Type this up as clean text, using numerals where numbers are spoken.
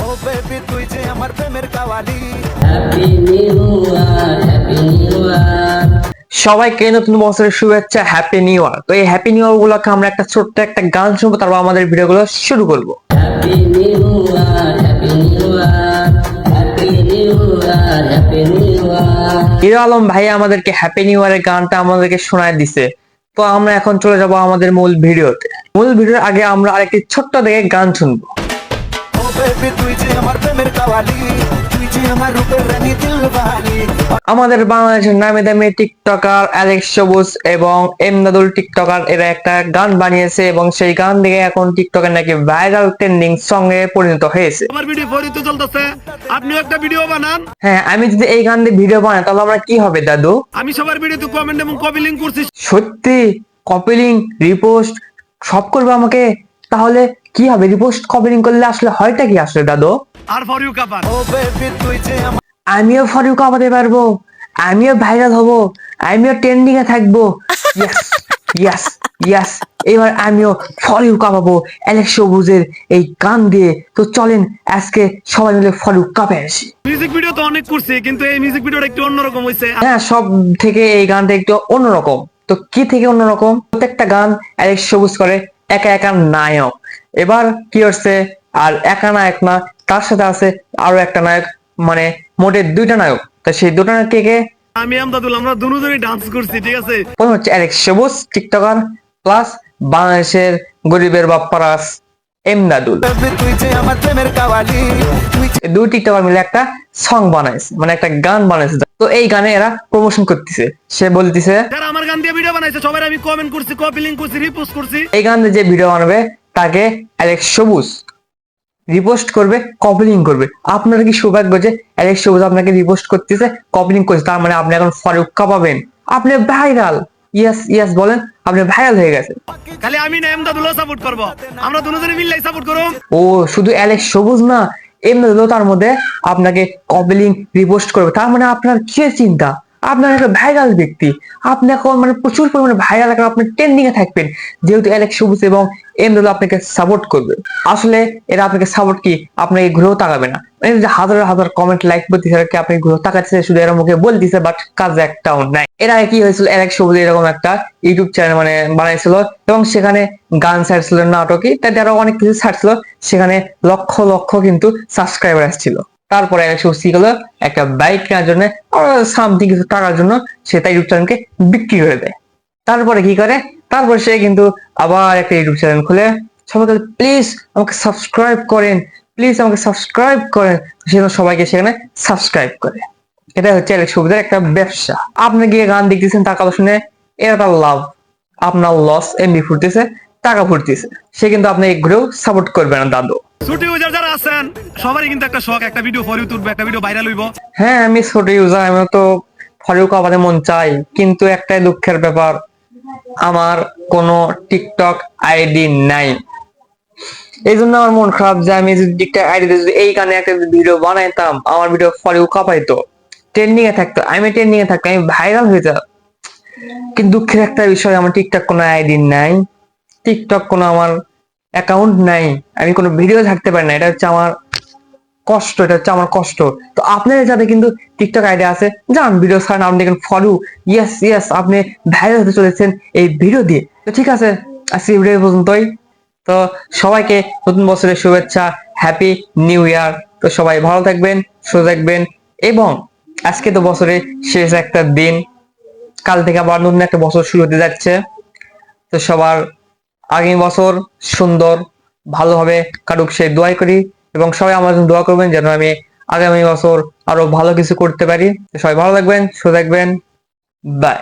ও baby তুই যে আমার প্রেমের qawwali. Happy new year, happy new year. সবাইকে নতুন বছরের শুভেচ্ছা, হ্যাপি নিউ ইয়ার। তো এই হ্যাপি নিউ ইয়ার গুলোকে আমরা একটা ছোট্ট একটা গান শুনবো, তারপর আমাদের ভিডিওগুলো শুরু করবো। Happy new year, happy new year, happy new year, happy new year. Hero Alam ভাই আমাদেরকে হ্যাপি নিউ ইয়ারের গানটা আমাদেরকে শোনায় দিছে। তো আমরা এখন চলে যাব আমাদের মূল ভিডিওতে। মূল ভিডিওর আগে আমরা আরেকটি ছোট্ট দেখে গান শুনবো। ও বেবি তুই যে আমার প্রেমের কাওয়ালি, তুই যে আমার রূপের রানী দিলবানি। আমাদের বাংলাদেশের নামি দামি টিকটকার অ্যালেক্স সবুজ এবং এমদাদুল টিকটকার এরা একটা গান বানিয়েছে এবং সেই গান থেকে এখন টিকটকের নাকি ভাইরাল ট্রেন্ডিং সং এ পরিণত হয়েছে। আমার ভিডিও ফরিতে চলতেছে, আপনিও একটা ভিডিও বানান। হ্যাঁ, আমি যদি এই গান দিয়ে ভিডিও বানাই তাহলে আমরা কি হবে দাদু? আমি সবার ভিডিওতে কমেন্ট এবং কপি লিংক করছি। সত্যি কপি লিংক রিপোস্ট সব করবে আমাকে? তাহলে কি হবে? রিপোস্ট কপি লিংক করলে আসলে হয়টা কি আসলে দাদু? আর ফর ইউ কাপার। ও বেবি তুই যে আমার আমিও ফর ইউ কামাতে পারবো, আমিও ভাইরাল হব, আমিও ট্রেন্ডিং এ থাকবো। ইয়েস ইয়েস ইয়েস, এবার আমিও ফর ইউ কামাবো অ্যালেক্স সবুজের এই গান দিয়ে। তো চলেন আজকে সবাই মিলে ফর ইউ কাপে আসি। মিউজিক ভিডিও তো অনেক করছি, কিন্তু এই মিউজিক ভিডিওটা একটু অন্যরকম হয়েছে। হ্যাঁ, সব থেকে এই গানটা একটু অন্যরকম। তো কি থেকে অন্যরকম? প্রত্যেকটা গান অ্যালেক্স সবুজ করে একা একা নায়ক। এবার কি হচ্ছে, আর একা নায়ক না, তার সাথে আছে আরো একটা নায়ক, মানে মোটে দুইটা নায়ক। তো সেই দুটো নায়ক কে কে? আমি আমদাদুল, আমরা দুজনেই ডান্স করছি, ঠিক আছে। প্রথম হচ্ছে অ্যালেক্স সবুজ টিকটকার প্লাস বাংলাদেশের গরিবের বাপ্পারাস এমদাদুল। বেবি তুই যে আমার প্রেমের কাওয়ালি, তুই যে দুই টিকটকার মিলে একটা সং বানাইছে, মানে একটা গান বানাইছে। তো এই গানে এরা প্রমোশন করতেছে। সে বলতেছে যারা আমার গান দিয়ে ভিডিও বানাইছে সবাই আমি কমেন্ট করছি, কপি লিংক করছি, রিপোস্ট করছি। এই গান দিয়ে যে ভিডিও বানাবে তাকে অ্যালেক্স সবুজ রিপোস্ট করবে, কপি লিংক করবে। আপনার কি সৌভাগ্য যে অ্যালেক্স সবুজ আপনাকে রিপোস্ট করতেছে, কপি লিংক করছে, তার মানে আপনি এখন ফারুক পাবেন, আপনি ভাইরাল। ইয়েস ইয়েস বলেন, আপনি ভাইরাল হয়ে গেছেন। খালি আমি না আমদাদুলও সাপোর্ট করব, আমরা দুজনে মিললেই সাপোর্ট করব। ও শুধু অ্যালেক্স সবুজ না, এমনিও তার মধ্যে আপনাকে কপি লিংক রিপোস্ট করবে। তার মানে আপনার কি চিন্তা? আপনার একটা ভাইরাল ব্যক্তি, আপনি এখন মানে প্রচুর পরিমাণে ভাইরাল, এখন আপনি ট্রেন্ডিং এ থাকবেন, যেহেতু অ্যালেক্স সবুজ এবং এমনিও আপনাকে সাপোর্ট করবে। আসলে এরা আপনাকে সাপোর্ট কি আপনাকে ঘুরেও তাকাবে না, মানে যে হাজার হাজার কমেন্ট লাইক করতেছে আপনি ঘুরেও তাকাচ্ছে, শুধু এরা মুখে বলতেছে, বাট কাজে একটাও নাই। এর আগে কি হয়েছিল, অ্যালেক্স সবুজ এরকম একটা ইউটিউব চ্যানেল মানে বানাইছিল এবং সেখানে গান ছাড়ছিল, নাটকই তাতে আরো অনেক কিছু ছাড়ছিল, সেখানে লক্ষ লক্ষ কিন্তু সাবস্ক্রাইবার আসছিল। তারপরে অ্যালেক্স সবুজ কি হলো, একটা বাইক কেনার জন্য সামথিং কিছু টাকার জন্য সে তার ইউটিউব চ্যানেলকে বিক্রি করে দেয়। তারপরে কি করে, তারপর সে কিন্তু আবার একটা ইউটিউব চ্যানেল খুলে সবাইকে প্লিজ আমাকে সাবস্ক্রাইব করেন, প্লিজ আমাকে সাবস্ক্রাইব করেন। সেখানে সবাইকে সেখানে সাবস্ক্রাইব করে। এটা হচ্ছে অ্যালেক্স সবুজের একটা ব্যবসা। আপনি গিয়ে গান দেখতেছেন, তার কথা শুনে এটা তার লাভ, আপনার লস, এমনি ফুটতেছে, টাকা ফুটতেছে। সে কিন্তু আপনাকে ঘুরেও সাপোর্ট করবে না দাদু। ছুটি ইউজার যারা আছেন সবারই কিন্তু একটা শখ, একটা ভিডিও ফর ইউ তুলবে, একটা ভিডিও ভাইরাল হইব। হ্যাঁ, আমি ছোট ইউজার, আমি তো ফারুক আবাদে মন চাই, কিন্তু একটাই দুঃখের ব্যাপার, আমার কোনো টিকটক আইডি নাই। এই জন্য আমার মন খারাপ যে আমি যদি টিকটক আইডিতে যদি এই গানে একটা ভিডিও বানাইতাম, আমার ভিডিও ফারুক কাঁপাইতো, ট্রেন্ডিং এ থাকতো, আমি ট্রেন্ডিং এ থাকতাম, আমি ভাইরাল হয়ে যেতাম। কিন্তু দুঃখের একটা বিষয়, আমার টিকটক কোনো আইডি নাই, টিকটক কোনো আমার অ্যাকাউন্ট নাই, আমি কোনো ভিডিও থাকতে পারি না। এটা হচ্ছে আমার কষ্ট, এটা হচ্ছে আমার কষ্ট। তো আপনাদের যাদের কিন্তু টিকটক আইডি আছে, যান ভিডিও ছাড়েন, আপনি দেখেন ফলো, ইয়েস ইয়েস, আপনি ভাইরাল হতে চলেছেন এই ভিডিও দিয়ে। তো ঠিক আছে, আজকে ভিডিও পর্যন্তই। তো সবাইকে নতুন বছরের শুভেচ্ছা, হ্যাপি নিউ ইয়ার। তো সবাই ভালো থাকবেন, সুস্থ থাকবেন, এবং আজকে তো বছরের শেষ একটা দিন, কাল থেকে আবার নতুন একটা বছর শুরু হতে যাচ্ছে। তো সবার আগামী বছর সুন্দর ভালোভাবে কাটুক সেই দোয়াই করি, এবং সবাই আমার জন্য দোয়া করবেন যেন আমি আগামী বছর আরো ভালো কিছু করতে পারি। সবাই ভালো থাকবেন, সুস্থ থাকবেন, বাই।